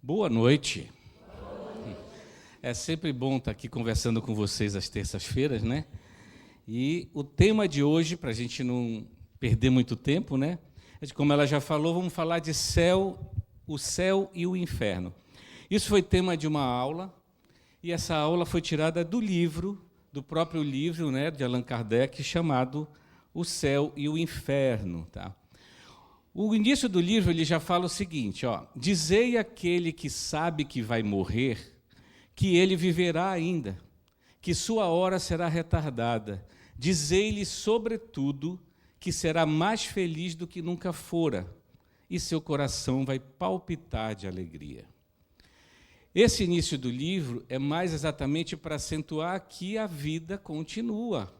Boa noite. É sempre bom estar aqui conversando com vocês às terças-feiras, né? E o tema de hoje, para a gente não perder muito tempo, né? Como ela já falou, vamos falar de o céu e o inferno. Isso foi tema de uma aula, e essa aula foi tirada do próprio livro, né, de Allan Kardec, chamado O Céu e o Inferno, tá? O início do livro ele já fala o seguinte, ó: dizei àquele que sabe que vai morrer, que ele viverá ainda, que sua hora será retardada. Dizei-lhe, sobretudo, que será mais feliz do que nunca fora, e seu coração vai palpitar de alegria. Esse início do livro é mais exatamente para acentuar que a vida continua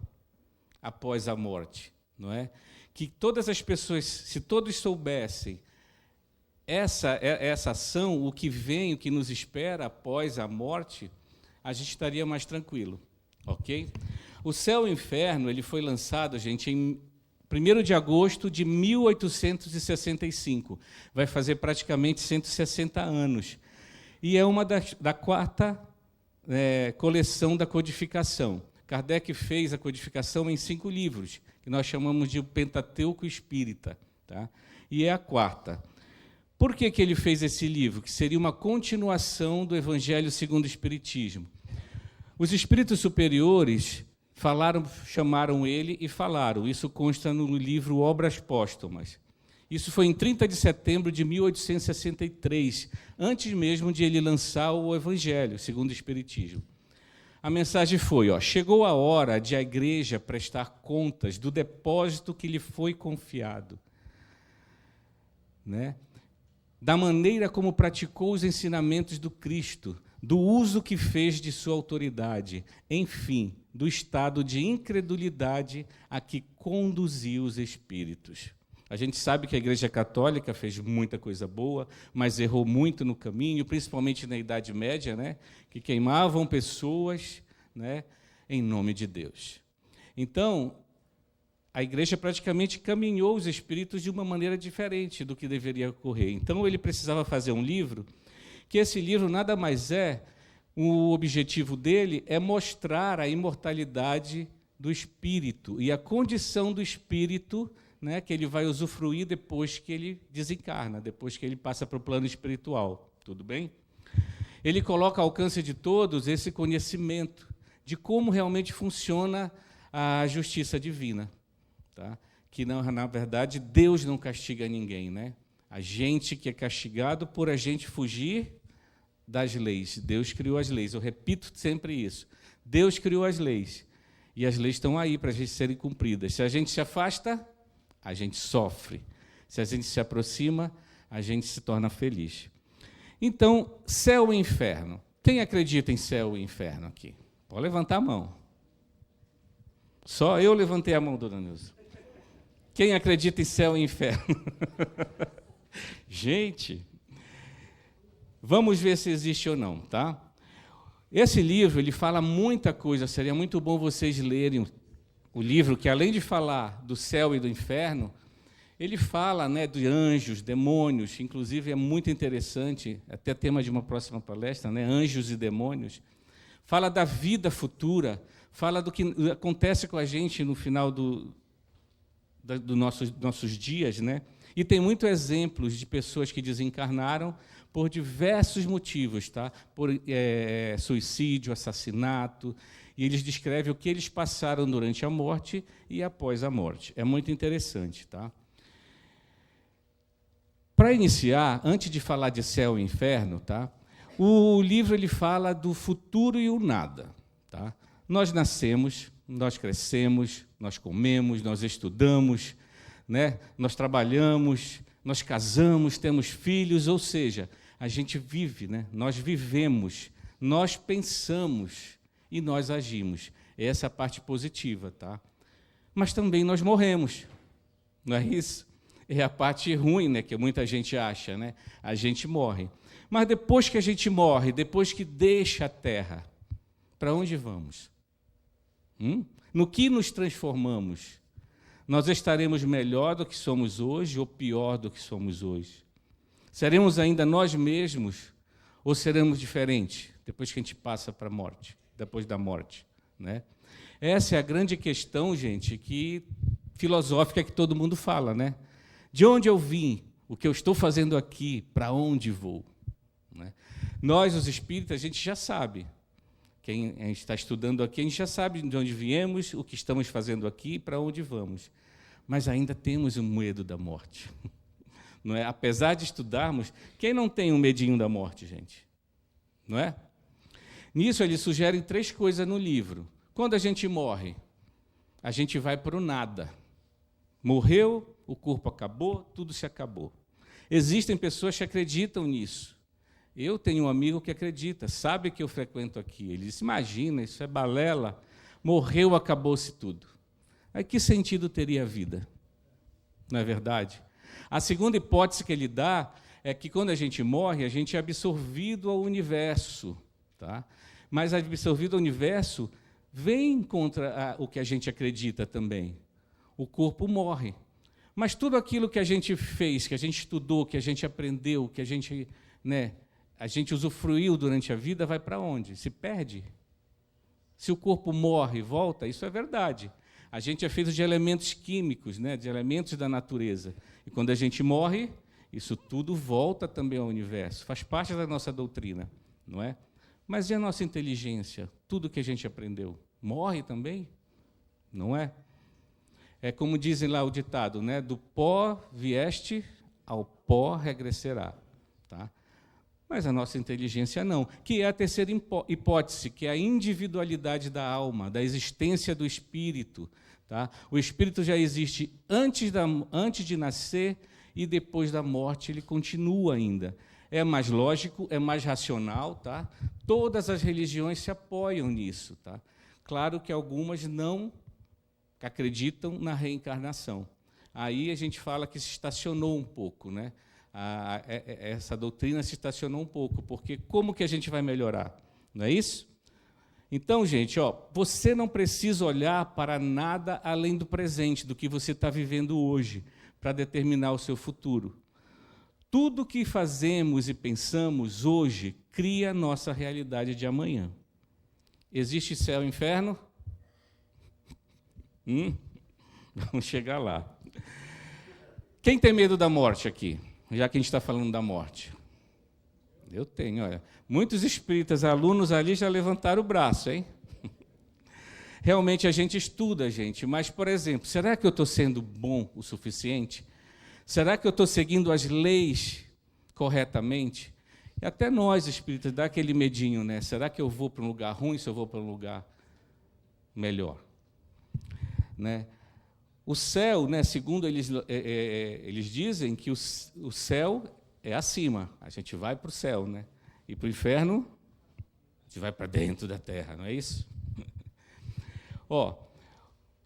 após a morte, não é? Que todas as pessoas, se todos soubessem essa ação, o que vem, o que nos espera após a morte, a gente estaria mais tranquilo, ok? O Céu e o Inferno ele foi lançado, gente, em 1º de agosto de 1865. Vai fazer praticamente 160 anos. E é uma da quarta coleção da codificação. Kardec fez a codificação em 5 livros, que nós chamamos de Pentateuco Espírita, tá? E é a quarta. Por que ele fez esse livro? Que seria uma continuação do Evangelho segundo o Espiritismo. Os espíritos superiores chamaram ele e falaram. Isso consta no livro Obras Póstumas. Isso foi em 30 de setembro de 1863, antes mesmo de ele lançar o Evangelho segundo o Espiritismo. A mensagem foi, ó: chegou a hora de a igreja prestar contas do depósito que lhe foi confiado, né? Da maneira como praticou os ensinamentos do Cristo, do uso que fez de sua autoridade, enfim, do estado de incredulidade a que conduziu os espíritos. A gente sabe que a Igreja Católica fez muita coisa boa, mas errou muito no caminho, principalmente na Idade Média, né, que queimavam pessoas, né, em nome de Deus. Então, a Igreja praticamente caminhou os espíritos de uma maneira diferente do que deveria ocorrer. Então, ele precisava fazer um livro, que esse livro nada mais o objetivo dele é mostrar a imortalidade do espírito e a condição do espírito, né, que ele vai usufruir depois que ele desencarna, depois que ele passa para o plano espiritual. Tudo bem? Ele coloca ao alcance de todos esse conhecimento de como realmente funciona a justiça divina, tá? Que, na verdade, Deus não castiga ninguém, né? A gente que é castigado por a gente fugir das leis. Deus criou as leis. Eu repito sempre isso. Deus criou as leis. E as leis estão aí para a gente serem cumpridas. Se a gente se afasta, a gente sofre. Se a gente se aproxima, a gente se torna feliz. Então, céu e inferno. Quem acredita em céu e inferno aqui? Pode levantar a mão. Só eu levantei a mão, dona Nilza. Quem acredita em céu e inferno? Gente, vamos ver se existe ou não, tá? Esse livro ele fala muita coisa. Seria muito bom vocês lerem o livro, que além de falar do céu e do inferno, ele fala, né, de anjos, demônios, inclusive é muito interessante, até tema de uma próxima palestra, né, anjos e demônios. Fala da vida futura, fala do que acontece com a gente no final dos nossos dias, né? E tem muitos exemplos de pessoas que desencarnaram por diversos motivos, tá? Por suicídio, assassinato, e eles descrevem o que eles passaram durante a morte e após a morte. É muito interessante, tá? Para iniciar, antes de falar de céu e inferno, tá? O livro ele fala do futuro e o nada, tá? Nós nascemos, nós crescemos, nós comemos, nós estudamos, né? Nós trabalhamos, nós casamos, temos filhos, ou seja, a gente vive, né? Nós vivemos, nós pensamos e nós agimos. Essa é a parte positiva, tá? Mas também nós morremos, não é isso? É a parte ruim, né, que muita gente acha, né? A gente morre. Mas depois que a gente morre, depois que deixa a terra, para onde vamos? No que nos transformamos? Nós estaremos melhor do que somos hoje ou pior do que somos hoje? Seremos ainda nós mesmos Ou seremos diferentes depois que a gente passa para a morte, depois da morte, né? Essa é a grande questão, gente, filosófica que todo mundo fala, né? De onde eu vim? O que eu estou fazendo aqui? Para onde vou? Né? Nós, os espíritas, a gente já sabe. Quem a gente está estudando aqui, a gente já sabe de onde viemos, o que estamos fazendo aqui e para onde vamos. Mas ainda temos um medo da morte. Não é? Apesar de estudarmos, quem não tem um medinho da morte, gente? Não é? Nisso, eles sugerem 3 coisas no livro. Quando a gente morre, a gente vai para o nada. Morreu, o corpo acabou, tudo se acabou. Existem pessoas que acreditam nisso. Eu tenho um amigo que acredita, sabe que eu frequento aqui. Ele diz, imagina, isso é balela, morreu, acabou-se tudo. Aí que sentido teria a vida? Não é verdade? A segunda hipótese que ele dá é que quando a gente morre, a gente é absorvido ao universo. Tá? Mas absorvido ao universo vem contra o que a gente acredita também. O corpo morre. Mas tudo aquilo que a gente fez, que a gente estudou, que a gente aprendeu, que a gente usufruiu durante a vida, vai para onde? Se perde. Se o corpo morre e volta, isso é verdade. A gente é feito de elementos químicos, né, de elementos da natureza. E quando a gente morre, isso tudo volta também ao universo. Faz parte da nossa doutrina, não é? Mas e a nossa inteligência? Tudo que a gente aprendeu morre também? Não é? É como dizem lá o ditado, né? Do pó vieste, ao pó regressará. Tá? Mas a nossa inteligência não. Que é a terceira hipótese, que é a individualidade da alma, da existência do espírito. Tá? O espírito já existe antes de nascer e depois da morte ele continua ainda. É mais lógico, é mais racional. Tá? Todas as religiões se apoiam nisso. Tá? Claro que algumas não acreditam na reencarnação. Aí a gente fala que se estacionou um pouco, né? Essa doutrina se estacionou um pouco, porque como que a gente vai melhorar? Não é isso? Então, gente, você não precisa olhar para nada além do presente, do que você está vivendo hoje, para determinar o seu futuro. Tudo que fazemos e pensamos hoje cria a nossa realidade de amanhã. Existe céu e inferno? Vamos chegar lá. Quem tem medo da morte aqui? Já que a gente está falando da morte. Eu tenho, olha. Muitos espíritas, alunos ali já levantaram o braço, hein? Realmente a gente estuda, gente, mas, por exemplo, será que eu estou sendo bom o suficiente? Será que eu estou seguindo as leis corretamente? E até nós, espíritas, dá aquele medinho, né? Será que eu vou para um lugar ruim se eu vou para um lugar melhor? Né? O céu, né, segundo eles dizem que o céu é acima, a gente vai para o céu, né? E para o inferno, a gente vai para dentro da terra, não é isso?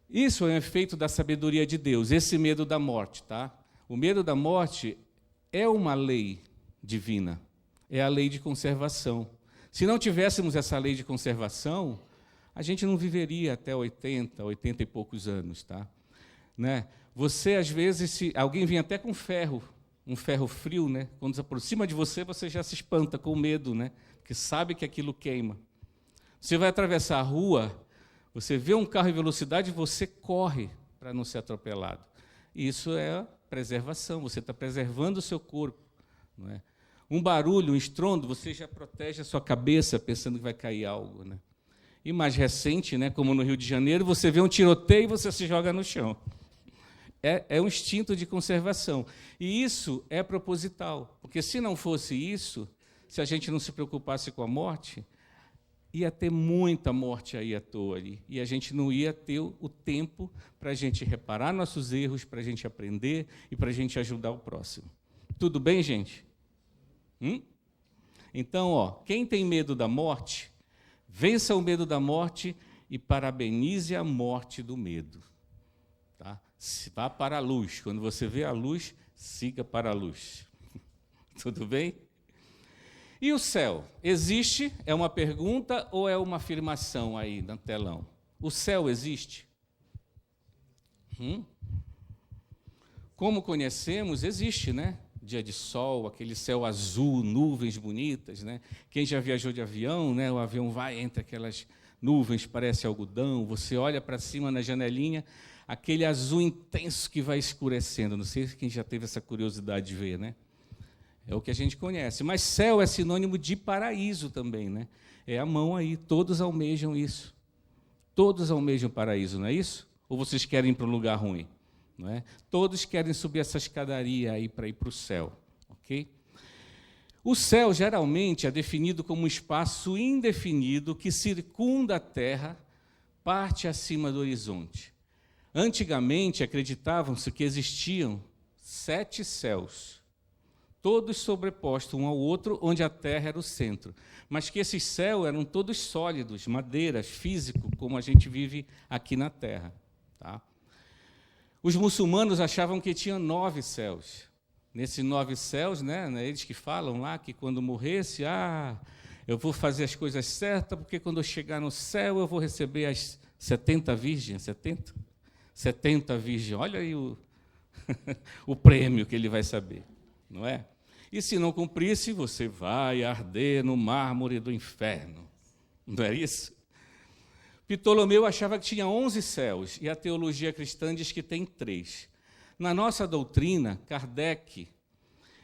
Isso é um efeito da sabedoria de Deus, esse medo da morte. Tá? O medo da morte é uma lei divina, é a lei de conservação. Se não tivéssemos essa lei de conservação, a gente não viveria até 80 e poucos anos. Tá? Né? Você, às vezes, se alguém vem até com ferro, um ferro frio, né? Quando se aproxima de você, você já se espanta com medo, né? Porque sabe que aquilo queima. Você vai atravessar a rua, você vê um carro em velocidade, você corre para não ser atropelado. Isso é preservação, você está preservando o seu corpo. Não é? Um barulho, um estrondo, você já protege a sua cabeça pensando que vai cair algo. Né? E mais recente, né, como no Rio de Janeiro, você vê um tiroteio e você se joga no chão. É um instinto de conservação. E isso é proposital, porque se não fosse isso, se a gente não se preocupasse com a morte, ia ter muita morte aí à toa, e a gente não ia ter o tempo para a gente reparar nossos erros, para a gente aprender e para a gente ajudar o próximo. Tudo bem, gente? Então, quem tem medo da morte, vença o medo da morte e parabenize a morte do medo. Tá? Vá para a luz. Quando você vê a luz, siga para a luz. Tudo bem? E o céu? Existe? É uma pergunta ou é uma afirmação aí no telão? O céu existe? Como conhecemos, existe, né? dia de sol, aquele céu azul, nuvens bonitas, né? Quem já viajou de avião, né? O avião vai entre aquelas nuvens, parece algodão, você olha para cima na janelinha, aquele azul intenso que vai escurecendo. Não sei quem já teve essa curiosidade de ver, né? É o que a gente conhece. Mas céu é sinônimo de paraíso também, né? É a mão aí, todos almejam isso. Todos almejam paraíso, não é isso? Ou vocês querem ir para um lugar ruim? Não é? Todos querem subir essa escadaria aí para ir para o céu, ok? O céu, geralmente, é definido como um espaço indefinido que circunda a Terra, parte acima do horizonte. Antigamente, acreditavam-se que existiam 7 céus, todos sobrepostos um ao outro, onde a Terra era o centro. Mas que esses céus eram todos sólidos, madeiras, físico, como a gente vive aqui na Terra. Tá? Os muçulmanos achavam que tinha 9 céus. Nesses 9 céus, né, eles que falam lá que quando morresse, eu vou fazer as coisas certas, porque quando eu chegar no céu eu vou receber as 70 virgens, 70 virgens. Olha aí o prêmio que ele vai saber, não é? E se não cumprisse, você vai arder no mármore do inferno. Não é isso? Ptolomeu achava que tinha 11 céus, e a teologia cristã diz que tem 3. Na nossa doutrina, Kardec,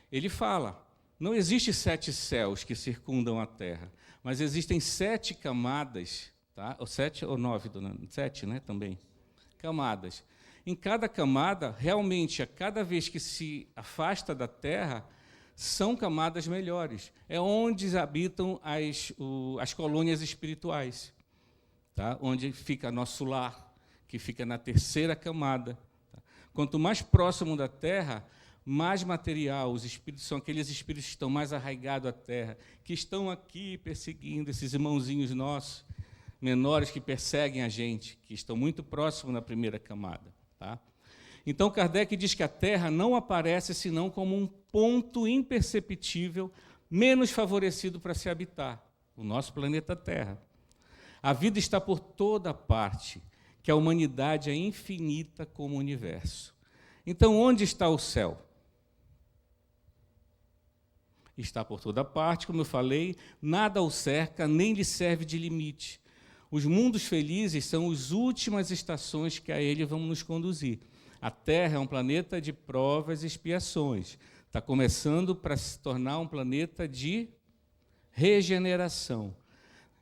ele fala, não existe 7 céus que circundam a Terra, mas existem 7 camadas, tá? Ou 7 ou 9, dona? 7, né, também. Camadas. Em cada camada, realmente, a cada vez que se afasta da Terra, são camadas melhores. É onde habitam as colônias espirituais. Tá? Onde fica nosso lar, que fica na 3ª camada. Tá? Quanto mais próximo da Terra, mais material, os espíritos são aqueles espíritos que estão mais arraigados à Terra, que estão aqui perseguindo esses irmãozinhos nossos, menores que perseguem a gente, que estão muito próximos na 1ª camada. Tá? Então, Kardec diz que a Terra não aparece senão como um ponto imperceptível, menos favorecido para se habitar, o nosso planeta Terra. A vida está por toda parte, que a humanidade é infinita como o universo. Então, onde está o céu? Está por toda parte, como eu falei, nada o cerca, nem lhe serve de limite. Os mundos felizes são as últimas estações que a ele vão nos conduzir. A Terra é um planeta de provas e expiações. Está começando para se tornar um planeta de regeneração.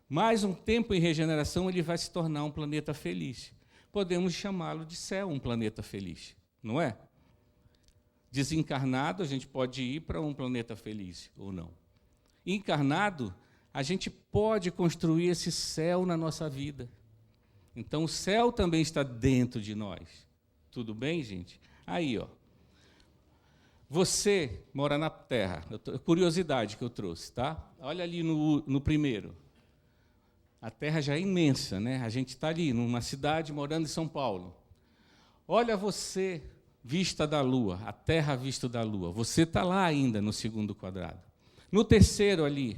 Mais um tempo em regeneração, ele vai se tornar um planeta feliz. Podemos chamá-lo de céu, um planeta feliz, não é? Desencarnado, a gente pode ir para um planeta feliz, ou não. Encarnado, a gente pode construir esse céu na nossa vida. Então, o céu também está dentro de nós. Tudo bem, gente? Aí, ó. Você mora na Terra. Curiosidade que eu trouxe, tá? Olha ali no primeiro. A Terra já é imensa, né? A gente está ali, numa cidade, morando em São Paulo. Olha você, vista da Lua, a Terra vista da Lua. Você está lá ainda, no 2º quadrado. No terceiro ali,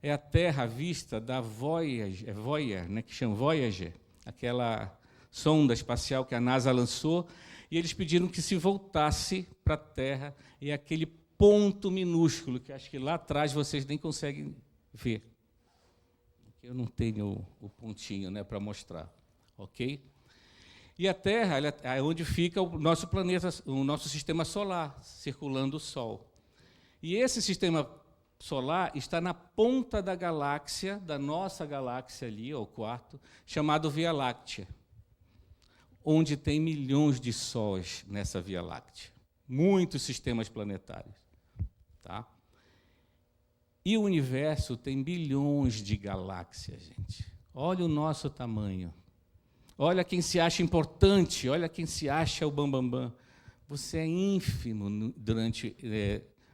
é a Terra vista da Voyager, né, que chama Voyager, aquela sonda espacial que a NASA lançou, e eles pediram que se voltasse para a Terra, e aquele ponto minúsculo, que acho que lá atrás vocês nem conseguem ver. Eu não tenho o pontinho, né, para mostrar, ok? E a Terra é onde fica o nosso planeta, o nosso sistema solar, circulando o Sol. E esse sistema solar está na ponta da galáxia, da nossa galáxia ali, o 4º, chamado Via Láctea, onde tem milhões de sóis nessa Via Láctea, muitos sistemas planetários, tá? E o universo tem bilhões de galáxias, gente. Olha o nosso tamanho. Olha quem se acha importante, olha quem se acha o bambambam. Você é ínfimo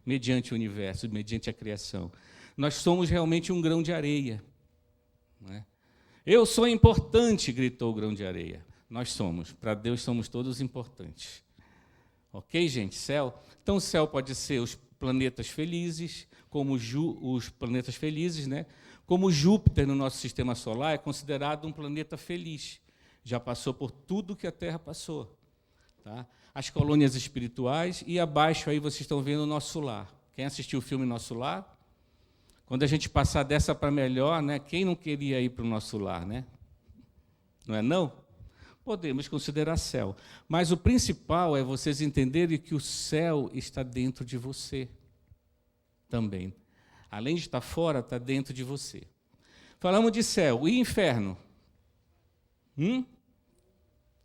mediante o universo, mediante a criação. Nós somos realmente um grão de areia. Não é? Eu sou importante, gritou o grão de areia. Nós somos. Para Deus somos todos importantes. Ok, gente? Céu. Então, o céu pode ser os planetas felizes, como os planetas felizes, né? Como Júpiter no nosso sistema solar é considerado um planeta feliz. Já passou por tudo que a Terra passou. tá? As colônias espirituais, e abaixo aí vocês estão vendo o nosso lar. Quem assistiu o filme Nosso Lar? Quando a gente passar dessa para melhor, né? Quem não queria ir para o nosso lar, né? Não é não? Podemos considerar céu. Mas o principal é vocês entenderem que o céu está dentro de você também. Além de estar fora, está dentro de você. Falamos de céu. E inferno?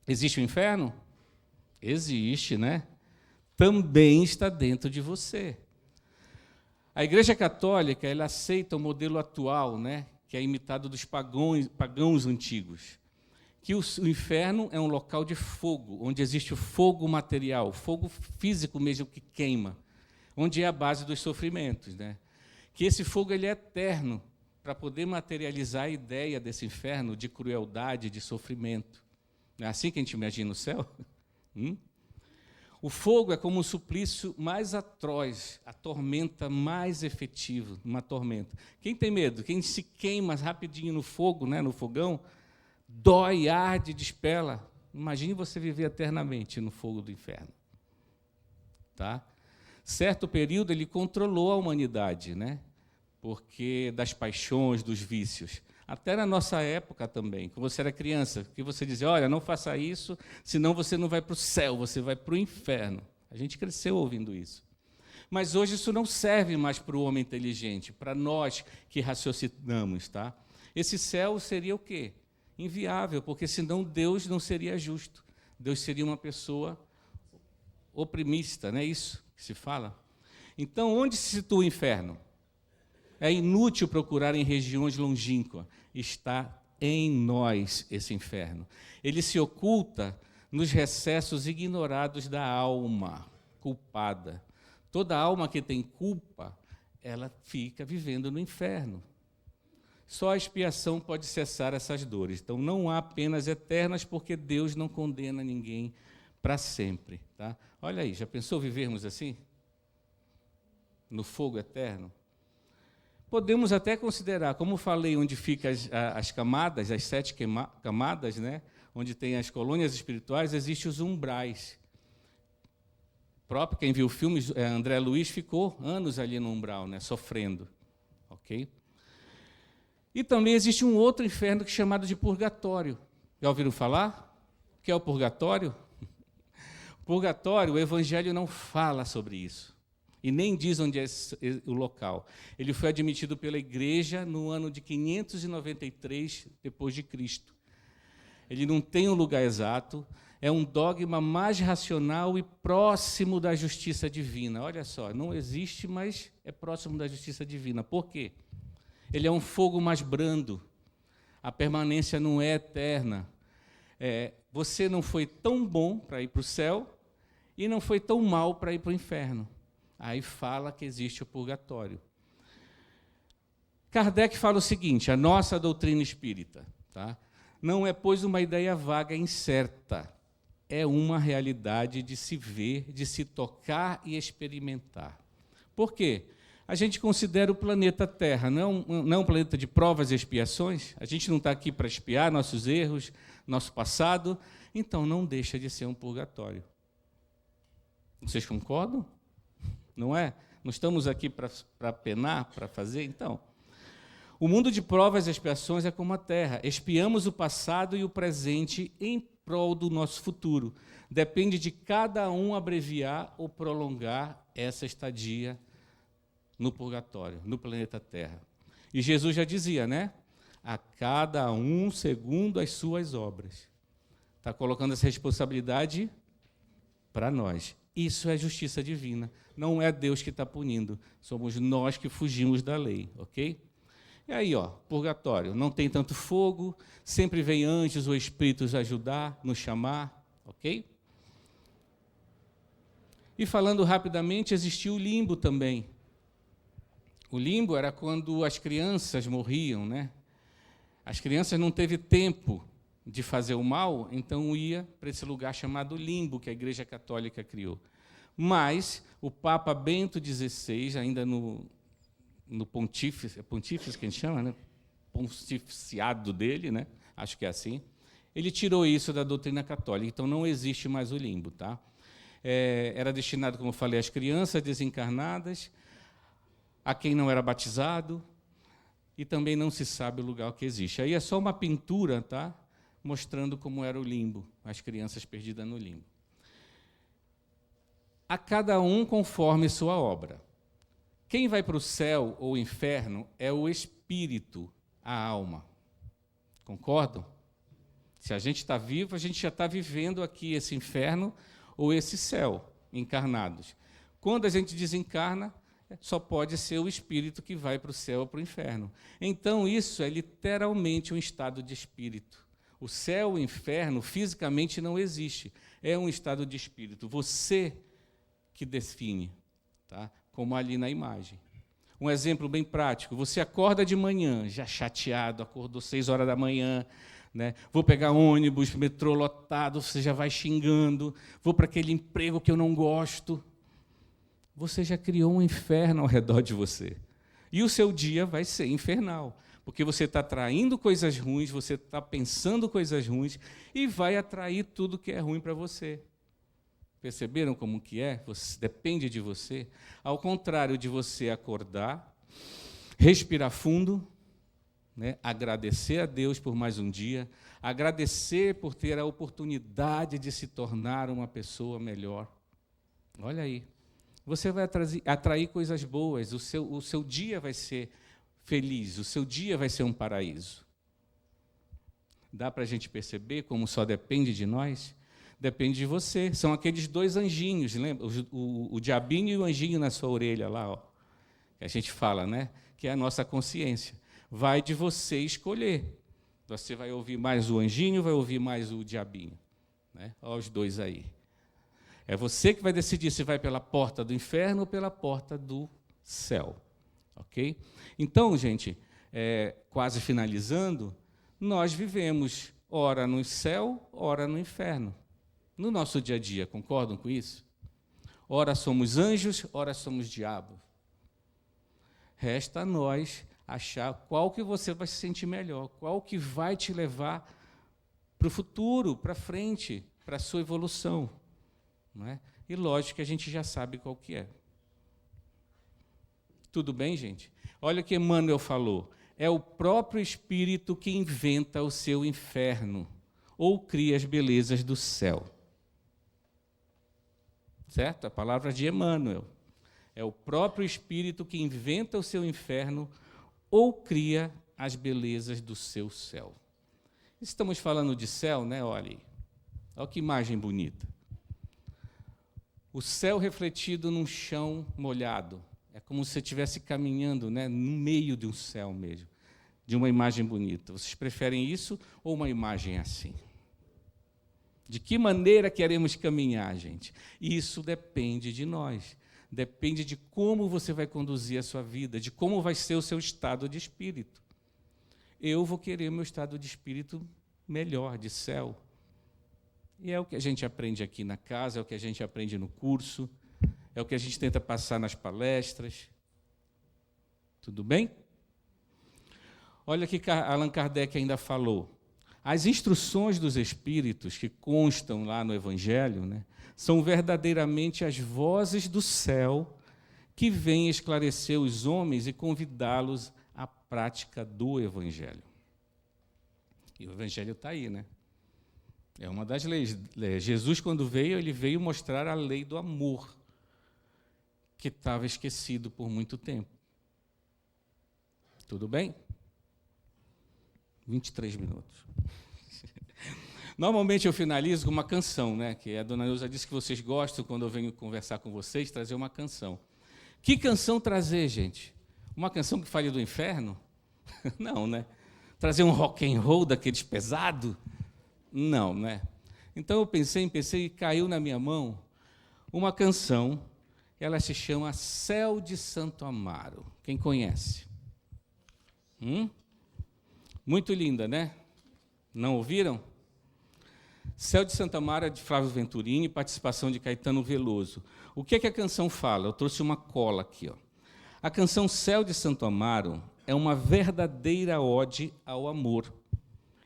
Existe o inferno? Existe, né? Também está dentro de você. A Igreja Católica, ela aceita o modelo atual, né? Que é imitado dos pagãos antigos. Que o inferno é um local de fogo, onde existe o fogo material, fogo físico mesmo que queima, onde é a base dos sofrimentos, né? Que esse fogo ele é eterno, para poder materializar a ideia desse inferno de crueldade, de sofrimento. Não é assim que a gente imagina o céu? O fogo é como um suplício mais atroz, a tormenta mais efetiva, uma tormenta. Quem tem medo? Quem se queima rapidinho no fogo, né, no fogão, dói, arde, despela. Imagine você viver eternamente no fogo do inferno. Tá? Certo período ele controlou a humanidade, né? Porque das paixões, dos vícios. Até na nossa época também, quando você era criança, que você dizia, olha, não faça isso, senão você não vai para o céu, você vai para o inferno. A gente cresceu ouvindo isso. Mas hoje isso não serve mais para o homem inteligente, para nós que raciocinamos. Tá? Esse céu seria o quê? Inviável, porque senão Deus não seria justo. Deus seria uma pessoa oprimista, não é isso que se fala? Então, onde se situa o inferno? É inútil procurar em regiões longínquas. Está em nós esse inferno. Ele se oculta nos recessos ignorados da alma culpada. Toda alma que tem culpa, ela fica vivendo no inferno. Só a expiação pode cessar essas dores. Então, não há penas eternas, porque Deus não condena ninguém para sempre. Tá? Olha aí, já pensou vivermos assim? No fogo eterno? Podemos até considerar, como falei, onde ficam as camadas, as 7 camadas, né? Onde tem as colônias espirituais, existem os umbrais. Próprio, quem viu o filme, André Luiz, ficou anos ali no umbral, né? Sofrendo. Ok? E também existe um outro inferno que é chamado de purgatório. Já ouviram falar? O que é o purgatório? Purgatório, o Evangelho não fala sobre isso. E nem diz onde é o local. Ele foi admitido pela Igreja no ano de 593 depois de Cristo. Ele não tem um lugar exato, é um dogma mais racional e próximo da justiça divina. Olha só, não existe, mas é próximo da justiça divina. Por quê? Ele é um fogo mais brando. A permanência não é eterna. Você não foi tão bom para ir para o céu e não foi tão mal para ir para o inferno. Aí fala que existe o purgatório. Kardec fala o seguinte, a nossa doutrina espírita, tá? Não é, pois, uma ideia vaga e incerta, é uma realidade de se ver, de se tocar e experimentar. Por quê? A gente considera o planeta Terra, não é um planeta de provas e expiações? A gente não está aqui para expiar nossos erros, nosso passado, então não deixa de ser um purgatório. Vocês concordam? Não é? Não estamos aqui para penar, para fazer? Então, o mundo de provas e expiações é como a terra. Expiamos o passado e o presente em prol do nosso futuro. Depende de cada um abreviar ou prolongar essa estadia no purgatório, no planeta Terra. E Jesus já dizia, né? A cada um segundo as suas obras. Está colocando essa responsabilidade para nós. Isso é justiça divina. Não é Deus que está punindo, somos nós que fugimos da lei, ok? E aí, purgatório, não tem tanto fogo, sempre vem anjos ou espíritos ajudar, nos chamar, ok? E falando rapidamente, existiu o limbo também. O limbo era quando as crianças morriam, né? As crianças não teve tempo de fazer o mal, então ia para esse lugar chamado limbo, que a Igreja Católica criou. Mas o Papa Bento XVI, ainda no pontífice que a gente chama, né? Pontificiado dele, né? Acho que é assim, ele tirou isso da doutrina católica, então não existe mais o limbo. Tá? Era destinado, como eu falei, às crianças desencarnadas, a quem não era batizado, e também não se sabe o lugar que existe. Aí é só uma pintura, tá? Mostrando como era o limbo, as crianças perdidas no limbo. A cada um conforme sua obra. Quem vai para o céu ou inferno é o espírito, a alma. Concordam? Se a gente está vivo, a gente já está vivendo aqui esse inferno ou esse céu, encarnados. Quando a gente desencarna, só pode ser o espírito que vai para o céu ou para o inferno. Então, isso é literalmente um estado de espírito. O céu, o inferno, fisicamente não existe. É um estado de espírito. Você que define, tá? Como ali na imagem. Um exemplo bem prático. Você acorda de manhã, já chateado, acordou 6 horas da manhã, né? Vou pegar ônibus, metrô lotado, você já vai xingando. Vou para aquele emprego que eu não gosto. Você já criou um inferno ao redor de você. E o seu dia vai ser infernal, porque você está atraindo coisas ruins, você está pensando coisas ruins e vai atrair tudo que é ruim para você. Perceberam como que é? Depende de você. Ao contrário de você acordar, respirar fundo, né? Agradecer a Deus por mais um dia, agradecer por ter a oportunidade de se tornar uma pessoa melhor. Olha aí. Você vai atrair coisas boas, o seu dia vai ser feliz, o seu dia vai ser um paraíso. Dá para a gente perceber como só depende de nós? Depende de você. São aqueles 2 anjinhos, lembra? O diabinho e o anjinho na sua orelha lá, ó, que a gente fala, né? Que é a nossa consciência. Vai de você escolher. Você vai ouvir mais o anjinho, vai ouvir mais o diabinho. Né? Olha os 2 aí. É você que vai decidir se vai pela porta do inferno ou pela porta do céu. Ok? Então, gente, quase finalizando, nós vivemos ora no céu, ora no inferno. No nosso dia a dia, concordam com isso? Ora somos anjos, ora somos diabos. Resta a nós achar qual que você vai se sentir melhor, qual que vai te levar para o futuro, para frente, para a sua evolução. Não é? E lógico que a gente já sabe qual que é. Tudo bem, gente? Olha o que Emmanuel falou. É o próprio espírito que inventa o seu inferno ou cria as belezas do céu. Certo? A palavra de Emmanuel. É o próprio espírito que inventa o seu inferno ou cria as belezas do seu céu. Estamos falando de céu, né? Olha aí. Olha que imagem bonita. O céu refletido num chão molhado. É como se você estivesse caminhando, né, no meio de um céu mesmo, de uma imagem bonita. Vocês preferem isso ou uma imagem assim? De que maneira queremos caminhar, gente? Isso depende de nós. Depende de como você vai conduzir a sua vida, de como vai ser o seu estado de espírito. Eu vou querer meu estado de espírito melhor, de céu. E é o que a gente aprende aqui na casa, é o que a gente aprende no curso, é o que a gente tenta passar nas palestras. Tudo bem? Olha o que Allan Kardec ainda falou. As instruções dos espíritos que constam lá no Evangelho, né, são verdadeiramente as vozes do céu que vêm esclarecer os homens e convidá-los à prática do Evangelho. E o Evangelho está aí, né? É uma das leis. Jesus, quando veio, ele veio mostrar a lei do amor, que estava esquecido por muito tempo. Tudo bem? 23 minutos. Normalmente eu finalizo com uma canção, né? Que a dona Neuza disse que vocês gostam, quando eu venho conversar com vocês, trazer uma canção. Que canção trazer, gente? Uma canção que fale do inferno? Não, né? Trazer um rock and roll daqueles pesados? Não, né? Então eu pensei e caiu na minha mão uma canção, ela se chama Céu de Santo Amaro. Quem conhece? Muito linda, né? Não ouviram? Céu de Santo Amaro é de Flávio Venturini, participação de Caetano Veloso. O que é que a canção fala? Eu trouxe uma cola aqui, ó. A canção Céu de Santo Amaro é uma verdadeira ode ao amor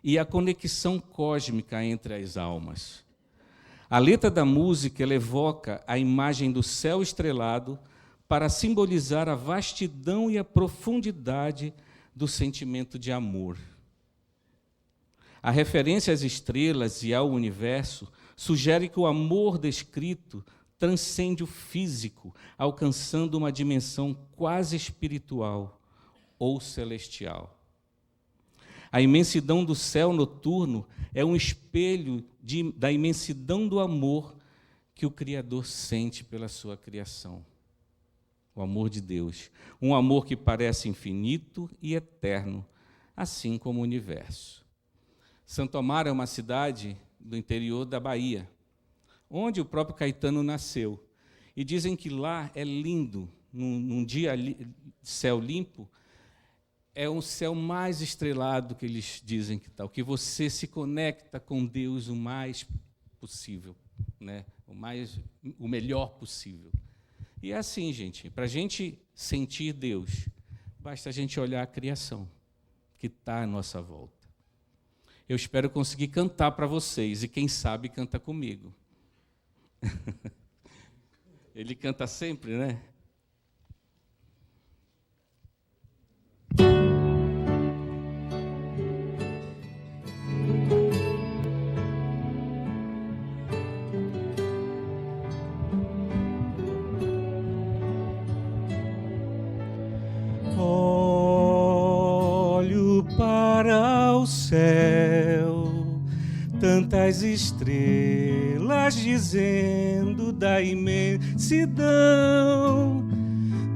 e a conexão cósmica entre as almas. A letra da música ela evoca a imagem do céu estrelado para simbolizar a vastidão e a profundidade do sentimento de amor. A referência às estrelas e ao universo sugere que o amor descrito transcende o físico, alcançando uma dimensão quase espiritual ou celestial. A imensidão do céu noturno é um espelho da imensidão do amor que o Criador sente pela sua criação. O amor de Deus, um amor que parece infinito e eterno, assim como o universo. Santo Amaro é uma cidade do interior da Bahia, onde o próprio Caetano nasceu. E dizem que lá é lindo, num dia de céu limpo, é um céu mais estrelado que eles dizem que tal, que você se conecta com Deus o mais possível, né? O melhor possível. E é assim, gente, para a gente sentir Deus, basta a gente olhar a criação que está à nossa volta. Eu espero conseguir cantar para vocês, e quem sabe canta comigo. Ele canta sempre, né? Olho para o céu, tantas estrelas dizendo da imensidão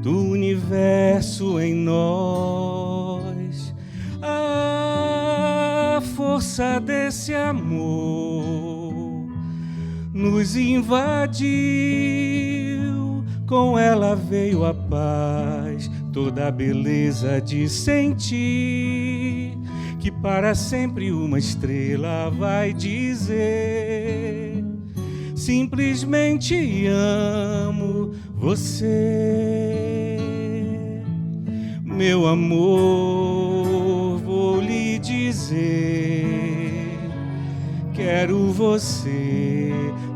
do universo em nós. A força desse amor nos invadiu, com ela veio a paz, toda a beleza de sentir que para sempre uma estrela vai dizer: simplesmente amo você. Meu amor, vou lhe dizer, quero você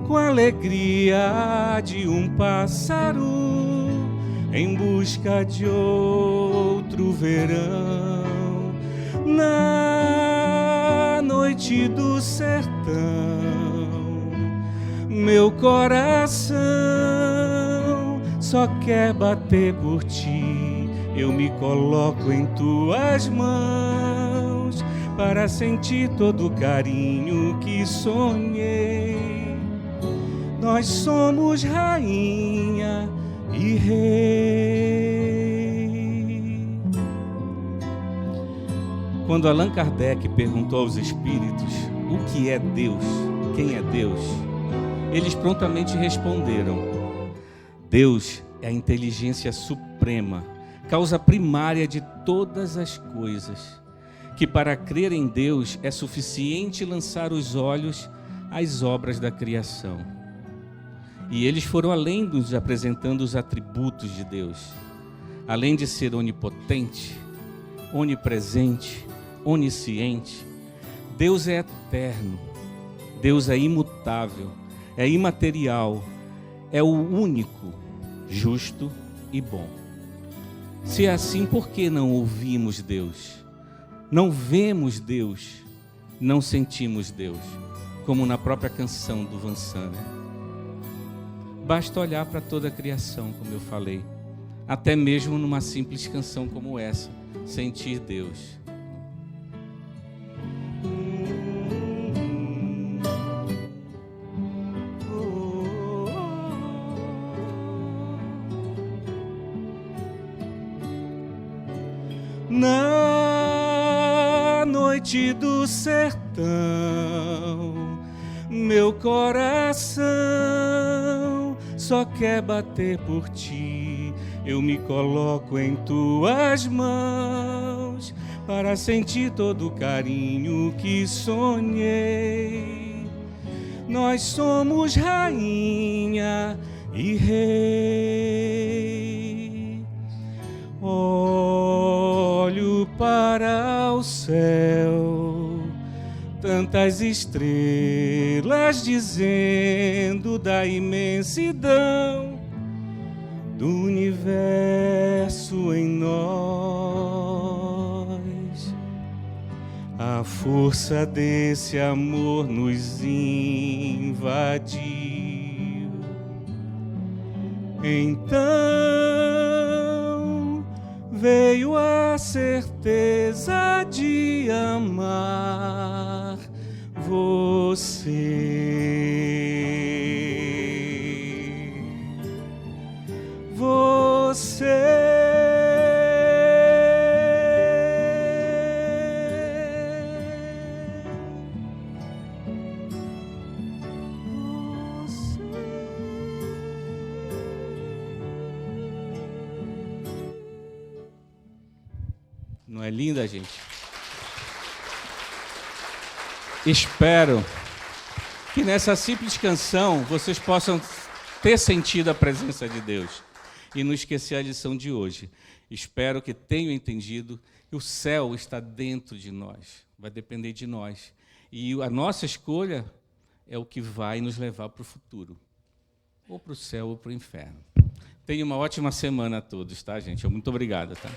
com a alegria de um pássaro em busca de outro verão. Na noite do sertão, meu coração só quer bater por ti. Eu me coloco em tuas mãos para sentir todo o carinho que sonhei. Nós somos rainha e rei. Quando Allan Kardec perguntou aos espíritos o que é Deus, quem é Deus, eles prontamente responderam: Deus é a inteligência suprema, causa primária de todas as coisas, que para crer em Deus é suficiente lançar os olhos às obras da criação. E eles foram além nos apresentando os atributos de Deus. Além de ser onipotente, onipresente, onisciente, Deus é eterno, Deus é imutável, é imaterial, é o único, justo e bom. Se é assim, por que não ouvimos Deus? Não vemos Deus, não sentimos Deus, como na própria canção do Vansan, né? Basta olhar para toda a criação, como eu falei, até mesmo numa simples canção como essa, sentir Deus. Na noite do sertão, meu coração só quer bater por ti. Eu me coloco em tuas mãos para sentir todo o carinho que sonhei. Nós somos rainha e rei. Olho para o céu, tantas estrelas dizendo da imensidão do universo em nós. A força desse amor nos invadiu. Então veio a certeza de amar você. Não é linda, gente? Espero que nessa simples canção vocês possam ter sentido a presença de Deus e não esquecer a lição de hoje. Espero que tenham entendido que o céu está dentro de nós, vai depender de nós. E a nossa escolha é o que vai nos levar para o futuro, ou para o céu ou para o inferno. Tenha uma ótima semana a todos, tá, gente? Muito obrigado, tá?